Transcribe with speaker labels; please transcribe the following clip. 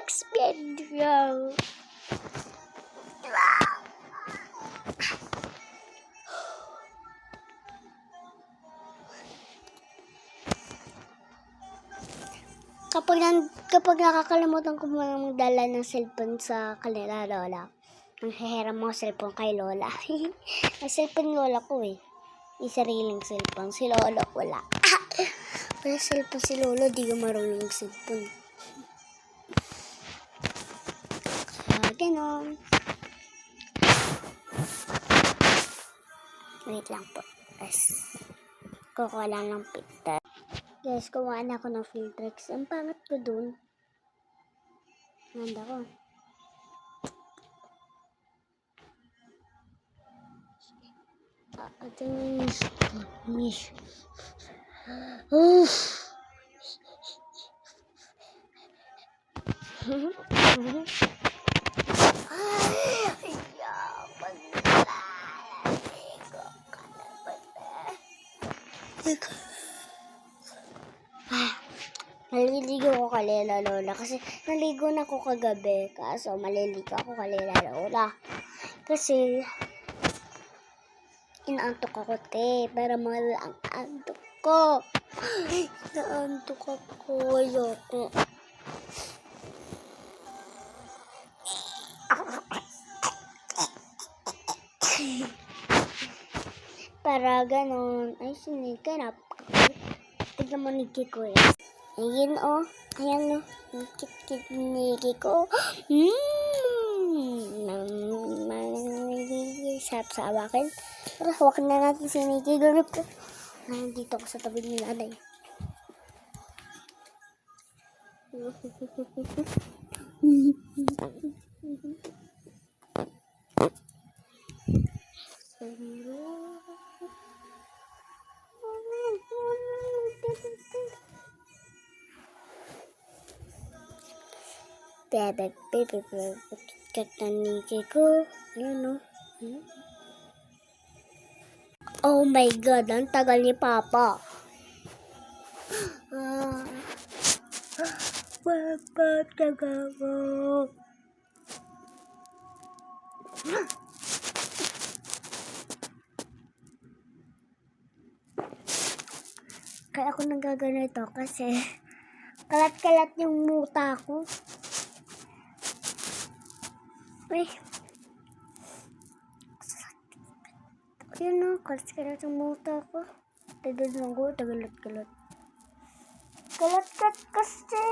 Speaker 1: next video. Kapag nakakalimutan ko muna magdala ng cellphone sa kanila lola, nanghihiram mo cellphone kay lola. Ang cellphone lola ko eh. Yung sariling cellphone. Si lolo wala. Wala cellphone si lolo, di ko marunong cellphone. Kaya ganon. Wait lang po. Kukuha lang ng filter. Guys, kuhaan ako ng filtrex. Ang pangat ko dun. Nanda ko. Mish. Uff. Naliligo ko kalila lola kasi naligo na ako kagabi kaso maliligo ako kalila lola kasi inaantok ako para ang antok ko. Inaantok ako. Ayoko. Para ganon. Ay, siniganap. Tignan mo ni Kiko eh. Ayun oh. Ayan oh. Kit-kit ni Kiko. Sarap sa awakin. Tara, hawakan na natin si Nikki. Ganap ko. Nandito ako sa tabi ni nanay. Bebe, kata Nikki ko. Ayun oh. Oh my God, ang tagal ni Papa. Papa, tagal mo. Kaya ako nagaganito kasi kalat-kalat yung muta ko. Uy. Yun o, kalat-kalat yung muta ko. Tagal lang ko, tagalat-kalat. Kalat-kalat kasi!